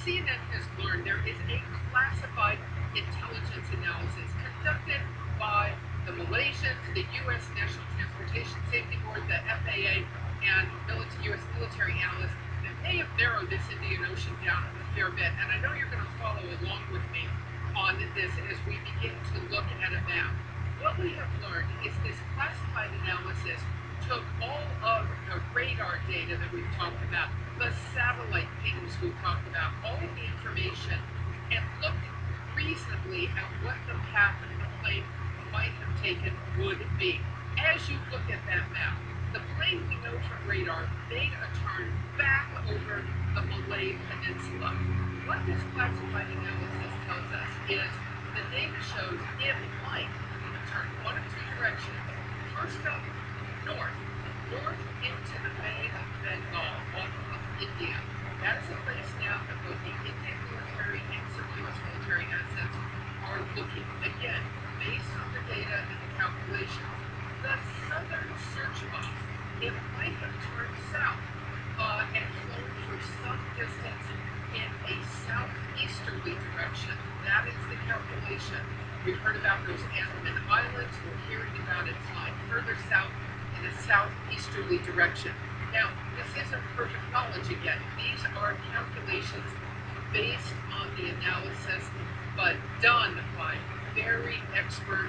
CNN has learned there is a classified intelligence analysis conducted by the Malaysians, the U.S. National Transportation Safety Board, the FAA, and U.S. military analysts that may have narrowed this Indian Ocean down a fair bit. And I know you're going to follow along with me on this as we begin to look at a map. What we have learned is this classified analysis took all of the radar data that we've talked about, the satellite pings we've talked about, all of the information, and looked reasonably at what the path of the plane might have taken would be. As you look at that map, the plane we know from radar made a turn back over the Malay Peninsula. What this classified analysis tells us is the data shows it might have turned one of two directions. First up, north into the Bay of Bengal off of India. That's a place now that both the Indian military and some U.S. military assets are looking. Again, based on the data and the calculations, the southern search box, it might have turned south and flown for some distance in a southeasterly direction. That is the calculation. We've heard about those Andaman Islands. We're hearing about it flying further south in a southeasterly direction. Now, this isn't perfect knowledge again. These are calculations based on the analysis, but done by very expert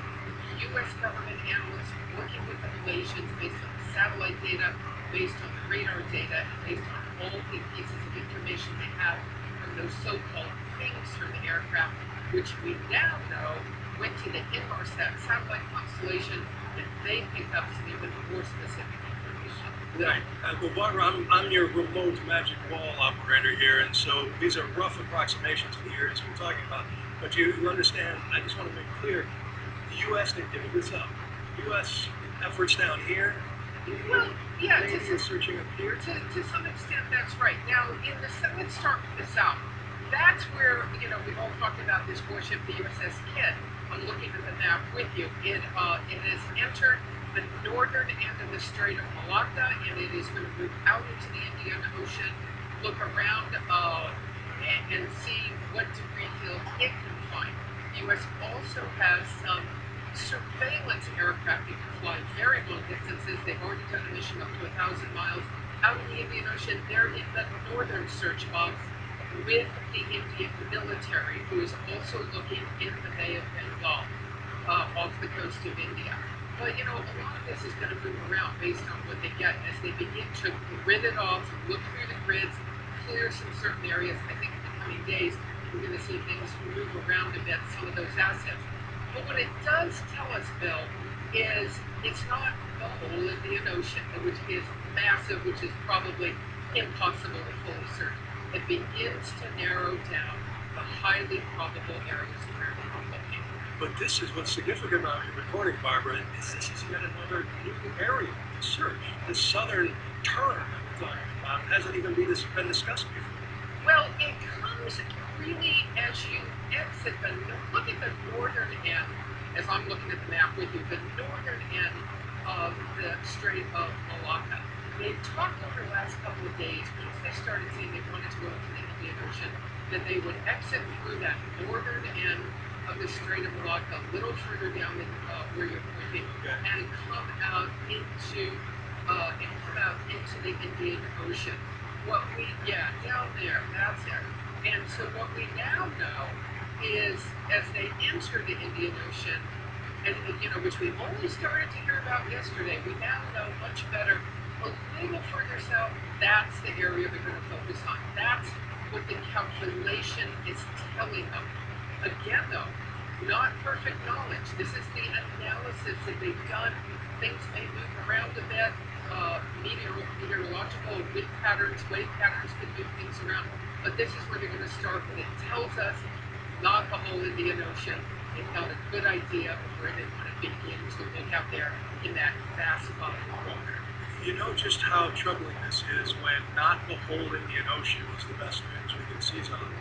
U.S. government analysts working with the Malaysians based on the satellite data, based on the radar data, and based on all the pieces of information they have from those so-called pings from the aircraft, which we now know went to the Inmarsat satellite constellation, and they picked up some even more specific information. Right. Well, Barbara, I'm your remote magic wall operator here, and so these are rough approximations of the areas we're talking about. But you understand, I just want to make clear, the U.S. didn't give this up. U.S. efforts down here, well, yeah, to searching up here. To some extent, that's right. Now, let's start with the south. That's where, we've all talked about this warship, the USS Kidd. I'm looking at the map with you. It has entered the northern end of the Strait of Malacca, and it is going to move out into the Indian Ocean, look around, and see what debris field it can find. The U.S. also has some surveillance aircraft that can fly very long distances. They've already done a mission up to 1,000 miles out in the Indian Ocean. They're in the northern search box with the Indian military, who is also looking in the Bay of Bengal off the coast of India. But a lot of this is going to move around based on what they get as they begin to grid it off, look through the grids, clear some certain areas. I think in the coming days we're going to see things move around a bit, some of those assets. But what it does tell us, Bill, is it's not the whole Indian Ocean, which is massive, which is probably impossible to fully search. It begins to narrow down the highly probable areas where they are looking. But this is what's significant about your recording, Barbara, is this is yet another new area to search. This southern turn that we're talking about hasn't even been discussed before. Well, it comes really as you exit look at the northern end, as I'm looking at the map with you, the northern end of the Strait of Malacca. They've talked over the last couple of days, once they started saying they wanted to go into the Indian Ocean, that they would exit through that northern end of the Strait of Malacca, a little further down than where you're pointing, and come out into the Indian Ocean. Down there, that's it. And so what we now know is, as they enter the Indian Ocean, and which we only started to hear about yesterday, we now know much better. A little further south, that's the area they're going to focus on. That's what the calculation is telling them. Again, though, not perfect knowledge. This is the analysis that they've done. Things may move around a bit. Meteorological wind patterns, wave patterns could move things around. But this is where they're going to start. When it tells us not the whole Indian Ocean, they've got a good idea of where they want to begin to look out there in that vast body of water. You know just how troubling this is when not the whole Indian Ocean is the best news we can seize on.